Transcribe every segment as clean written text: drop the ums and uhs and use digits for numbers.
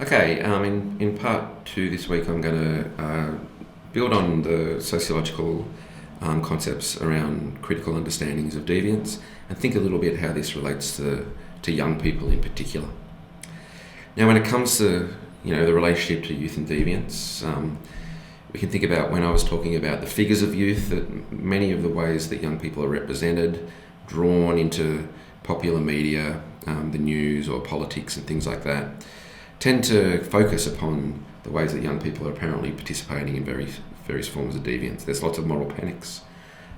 Okay, in part two this week, I'm going to build on the sociological concepts around critical understandings of deviance and think a little bit how this relates to young people in particular. Now, when it comes to the relationship to youth and deviance, we can think about when I was talking about the figures of youth, that many of the ways that young people are represented, drawn into popular media, the news or politics and things like that, tend to focus upon the ways that young people are apparently participating in various forms of deviance. There's lots of moral panics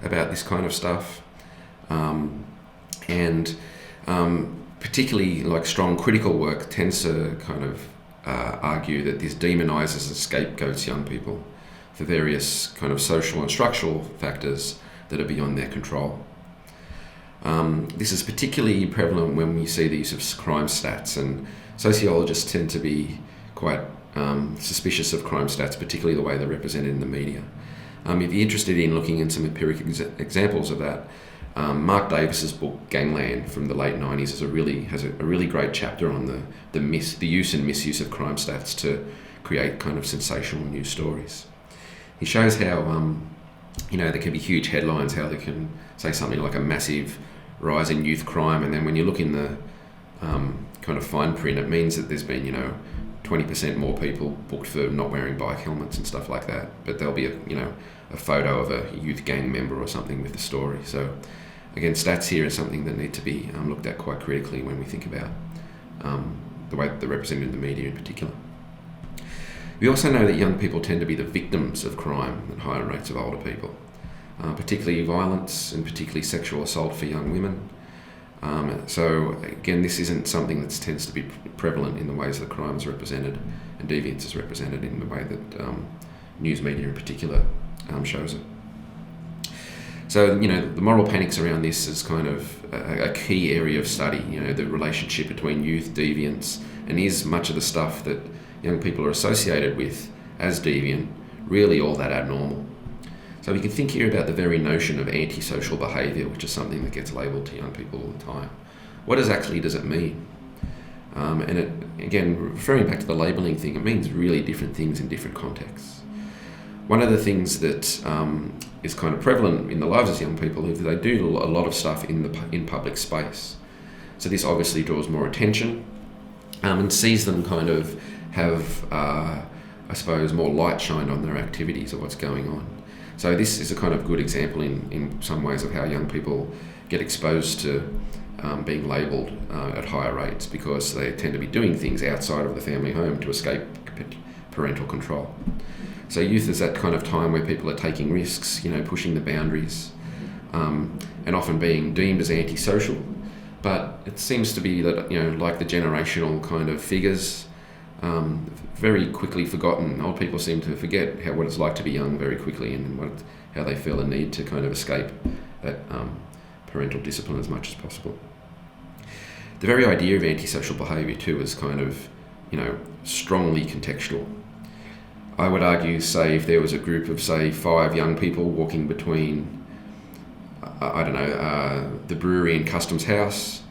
about this kind of stuff, and particularly like strong critical work tends to kind of argue that this demonises and scapegoats young people for various kind of social and structural factors that are beyond their control. This is particularly prevalent when we see the use of crime stats, and sociologists tend to be quite suspicious of crime stats, particularly the way they're represented in the media. If you're interested in looking at some empirical examples of that, Mark Davis's book Gangland from the late 90s has a really great chapter on the use and misuse of crime stats to create kind of sensational news stories. He shows how there can be huge headlines, how they can say something like a massive rise in youth crime, and then when you look in the kind of fine print, it means that there's been 20% more people booked for not wearing bike helmets and stuff like that. But there'll be a photo of a youth gang member or something with the story. So again, stats here is something that need to be looked at quite critically when we think about the way that they're represented in the media in particular. We also know that young people tend to be the victims of crime at higher rates of older people, particularly violence and particularly sexual assault for young women. So again, this isn't something that tends to be prevalent in the ways that crime is represented and deviance is represented in the way that news media in particular shows it. So the moral panics around this is kind of a key area of study. The relationship between youth, deviance, and is much of the stuff that young people are associated with as deviant really all that abnormal? So we can think here about the very notion of antisocial behaviour, which is something that gets labelled to young people all the time. What does it mean? And it, again, referring back to the labelling thing, it means really different things in different contexts. One of the things that is kind of prevalent in the lives of young people is that they do a lot of stuff in public space. So this obviously draws more attention and sees them kind of have, more light shined on their activities or what's going on. So this is a kind of good example in some ways of how young people get exposed to being labelled at higher rates, because they tend to be doing things outside of the family home to escape parental control. So youth is that kind of time where people are taking risks, pushing the boundaries, and often being deemed as antisocial. But it seems to be that, like the generational kind of figures, very quickly forgotten. Old people seem to forget what it's like to be young very quickly, and how they feel a need to kind of escape that parental discipline as much as possible. The very idea of antisocial behaviour too is kind of, strongly contextual. I would argue, say, if there was a group of, say, 5 young people walking between, the brewery and Customs House,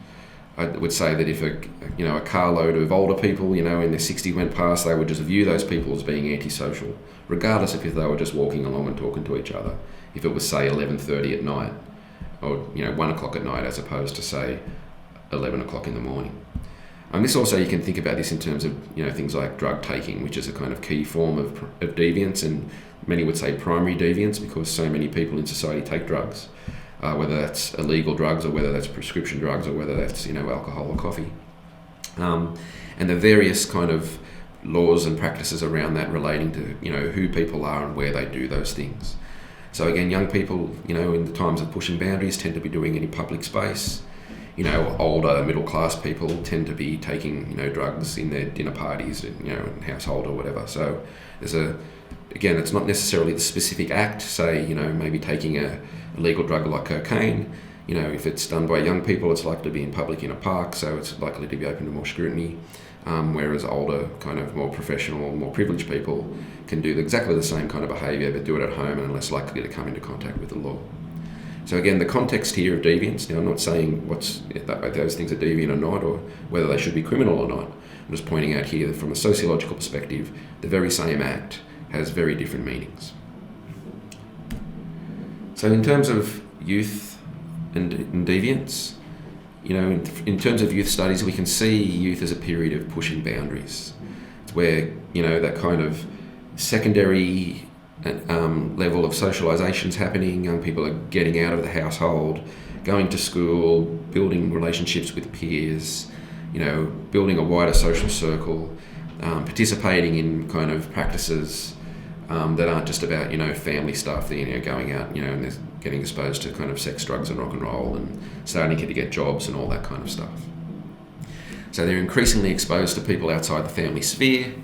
I would say that if a carload of older people, in their 60s went past, they would just view those people as being antisocial, regardless of if they were just walking along and talking to each other. If it was, say, 11:30 at night, or 1 o'clock at night, as opposed to, say, 11 o'clock in the morning. And this also, you can think about this in terms of things like drug taking, which is a kind of key form of deviance, and many would say primary deviance, because so many people in society take drugs. Whether that's illegal drugs or whether that's prescription drugs or whether that's alcohol or coffee, and the various kind of laws and practices around that relating to who people are and where they do those things. So again, young people in the times of pushing boundaries tend to be doing it in public space. Older middle class people tend to be taking drugs in their dinner parties, in household or whatever. So again, it's not necessarily the specific act, say, maybe taking a illegal drug like cocaine. If it's done by young people, it's likely to be in public in a park, so it's likely to be open to more scrutiny. Whereas older, kind of more professional, more privileged people can do exactly the same kind of behaviour, but do it at home and are less likely to come into contact with the law. So again, the context here of deviance, now I'm not saying those things are deviant or not, or whether they should be criminal or not. I'm just pointing out here that from a sociological perspective, the very same act has very different meanings. So in terms of youth and deviance, in terms of youth studies, we can see youth as a period of pushing boundaries. It's where, that kind of secondary level of socialisation is happening. Young people are getting out of the household, going to school, building relationships with peers, building a wider social circle, participating in kind of practices that aren't just about, family stuff, going out, and they're getting exposed to kind of sex, drugs and rock and roll and starting to get jobs and all that kind of stuff. So they're increasingly exposed to people outside the family sphere,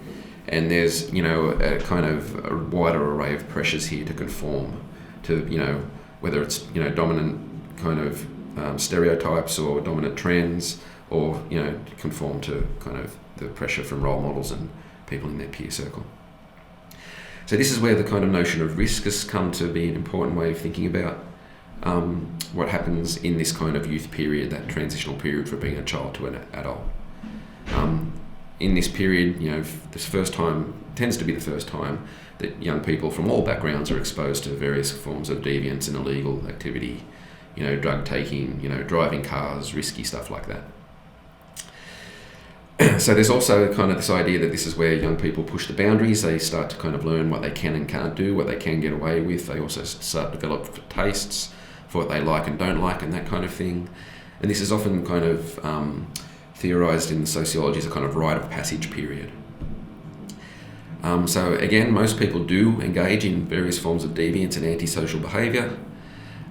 and there's, a kind of a wider array of pressures here to conform to, whether it's, dominant kind of stereotypes or dominant trends, or, conform to kind of the pressure from role models and people in their peer circle. So this is where the kind of notion of risk has come to be an important way of thinking about what happens in this kind of youth period, that transitional period from being a child to an adult. In this period, this first time tends to be the first time that young people from all backgrounds are exposed to various forms of deviance and illegal activity, drug taking, driving cars, risky stuff like that. So there's also kind of this idea that this is where young people push the boundaries. They start to kind of learn what they can and can't do, what they can get away with. They also start to develop tastes for what they like and don't like and that kind of thing. And this is often kind of theorised in sociology as a kind of rite of passage period. So again, most people do engage in various forms of deviance and antisocial behaviour.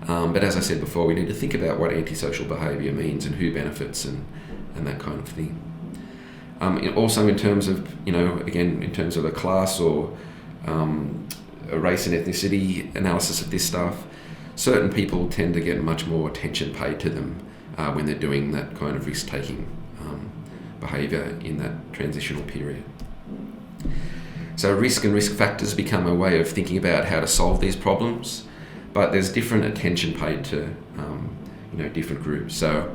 But as I said before, we need to think about what antisocial behaviour means and who benefits and that kind of thing. Also in terms of, again, in terms of a class or a race and ethnicity analysis of this stuff, certain people tend to get much more attention paid to them when they're doing that kind of risk-taking behaviour in that transitional period. So risk and risk factors become a way of thinking about how to solve these problems, but there's different attention paid to, different groups. So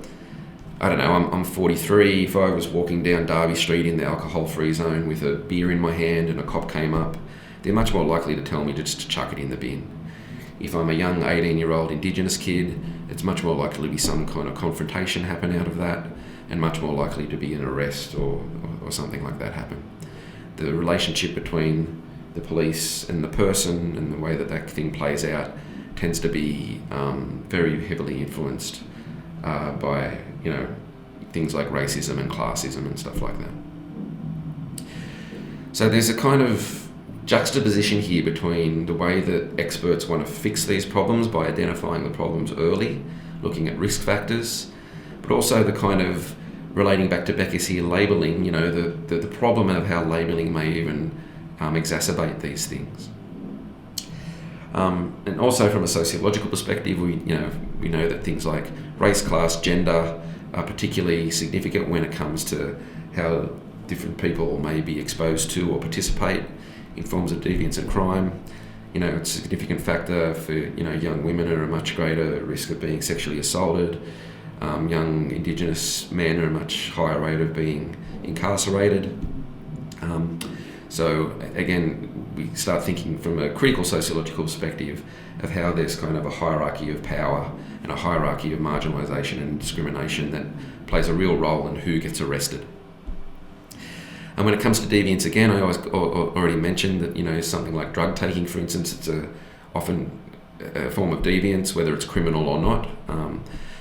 I don't know, I'm 43. If I was walking down Derby Street in the alcohol-free zone with a beer in my hand and a cop came up, they're much more likely to tell me just to chuck it in the bin. If I'm a young 18-year-old Indigenous kid, it's much more likely to be some kind of confrontation happen out of that, and much more likely to be an arrest or something like that happen. The relationship between the police and the person and the way that thing plays out tends to be very heavily influenced by things like racism and classism and stuff like that. So there's a kind of juxtaposition here between the way that experts want to fix these problems by identifying the problems early, looking at risk factors, but also the kind of, relating back to Becker's here, labelling, the problem of how labelling may even exacerbate these things. And also from a sociological perspective, we know that things like race, class, gender are particularly significant when it comes to how different people may be exposed to or participate in forms of deviance and crime. It's a significant factor for, young women are a much greater risk of being sexually assaulted. Young Indigenous men are a much higher rate of being incarcerated. So again, we start thinking from a critical sociological perspective of how there's kind of a hierarchy of power and a hierarchy of marginalisation and discrimination that plays a real role in who gets arrested. And when it comes to deviance, again, I already mentioned that, something like drug taking, for instance, it's often a form of deviance, whether it's criminal or not.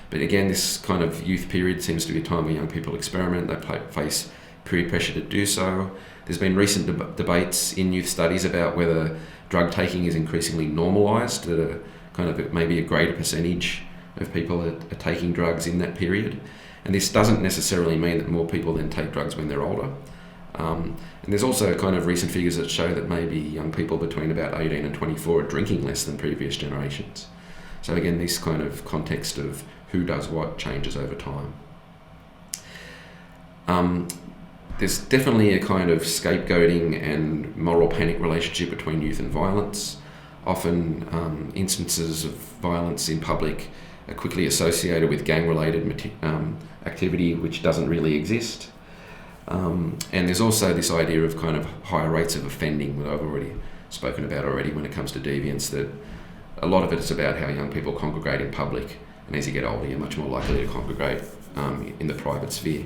But again, this kind of youth period seems to be a time where young people experiment, they face peer pressure to do so. There's been recent debates in youth studies about whether drug taking is increasingly normalised, that a kind of maybe a greater percentage of people are taking drugs in that period. And this doesn't necessarily mean that more people then take drugs when they're older. And there's also kind of recent figures that show that maybe young people between about 18 and 24 are drinking less than previous generations. So again, this kind of context of who does what changes over time. There's definitely a kind of scapegoating and moral panic relationship between youth and violence. Often instances of violence in public are quickly associated with gang-related activity which doesn't really exist. And there's also this idea of kind of higher rates of offending that I've already spoken about when it comes to deviance, that a lot of it is about how young people congregate in public, and as you get older you're much more likely to congregate in the private sphere.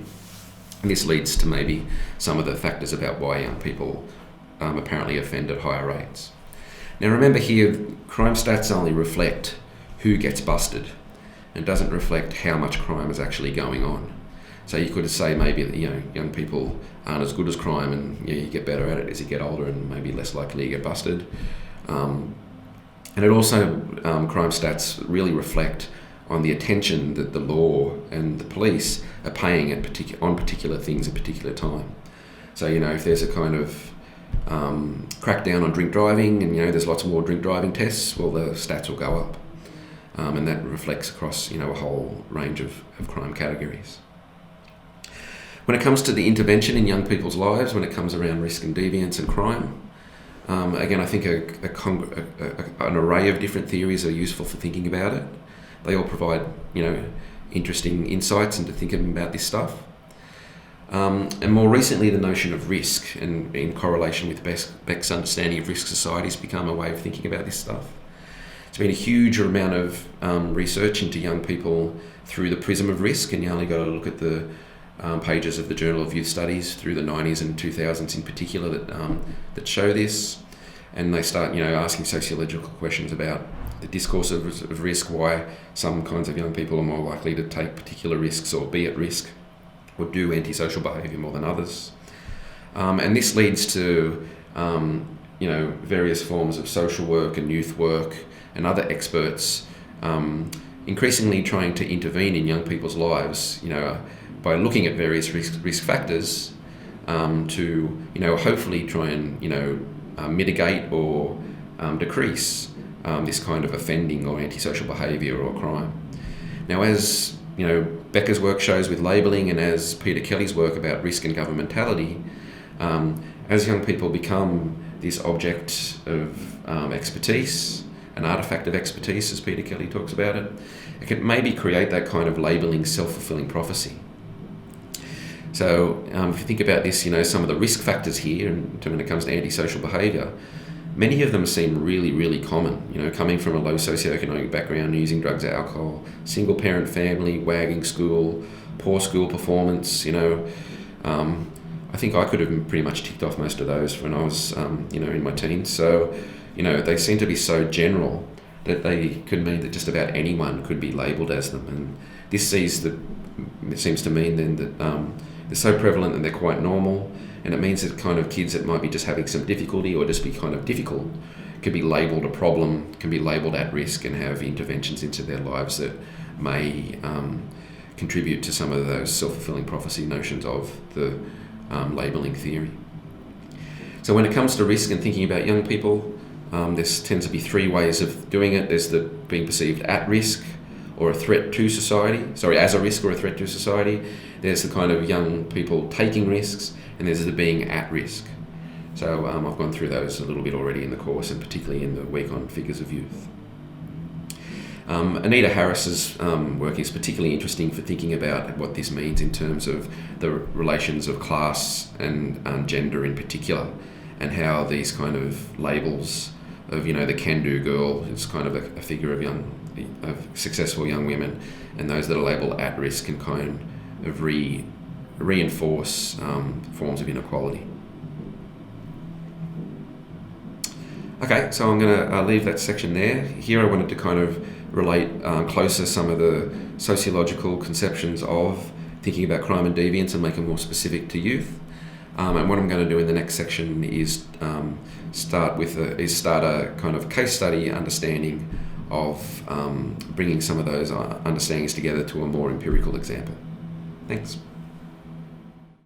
And this leads to maybe some of the factors about why young people apparently offend at higher rates. Now remember here, crime stats only reflect who gets busted and doesn't reflect how much crime is actually going on. So you could say maybe that, young people aren't as good as crime, and you get better at it as you get older and maybe less likely to get busted. And it also, crime stats really reflect on the attention that the law and the police are paying on particular things at particular time. So, if there's a kind of crackdown on drink driving and, there's lots more drink driving tests, well, the stats will go up. And that reflects across, a whole range of crime categories. When it comes to the intervention in young people's lives, when it comes around risk and deviance and crime, again, I think an array of different theories are useful for thinking about it. They all provide, interesting insights into thinking about this stuff. And more recently, the notion of risk, and in correlation with Beck's understanding of risk society, has become a way of thinking about this stuff. There's been a huge amount of research into young people through the prism of risk, and you only got to look at the pages of the Journal of Youth Studies through the 90s and 2000s in particular that show this. And they start, asking sociological questions about the discourse of risk, why some kinds of young people are more likely to take particular risks or be at risk or do antisocial behaviour more than others. And this leads to, various forms of social work and youth work and other experts increasingly trying to intervene in young people's lives, by looking at various risk factors to, hopefully try and, mitigate or decrease this kind of offending or antisocial behaviour or crime. Now, as Becker's work shows with labelling, and as Peter Kelly's work about risk and governmentality, as young people become this object of expertise, an artefact of expertise, as Peter Kelly talks about it, it can maybe create that kind of labelling self-fulfilling prophecy. So if you think about this, some of the risk factors here, and when it comes to antisocial behaviour, many of them seem really, really common. Coming from a low socioeconomic background, using drugs, alcohol, single-parent family, wagging school, poor school performance. I think I could have pretty much ticked off most of those when I was, in my teens. So, they seem to be so general that they could mean that just about anyone could be labelled as them. And this seems to mean then that they're so prevalent and they're quite normal. And it means that kind of kids that might be just having some difficulty or just be kind of difficult can be labelled a problem, can be labelled at risk, and have interventions into their lives that may contribute to some of those self-fulfilling prophecy notions of the labelling theory. So when it comes to risk and thinking about young people, there tends to be three ways of doing it. There's the being perceived at risk or a threat to society, as a risk or a threat to society. There's the kind of young people taking risks, and there's the being at risk. So I've gone through those a little bit already in the course, and particularly in the week on figures of youth. Anita Harris's work is particularly interesting for thinking about what this means in terms of the relations of class and gender in particular, and how these kind of labels of, the can-do girl is kind of a figure of successful young women, and those that are labelled at risk can kind of reinforce forms of inequality. Okay, so I'm going to leave that section there. Here I wanted to kind of relate closer some of the sociological conceptions of thinking about crime and deviance and make them more specific to youth. And what I'm going to do in the next section is start a kind of case study understanding of bringing some of those understandings together to a more empirical example. Thanks.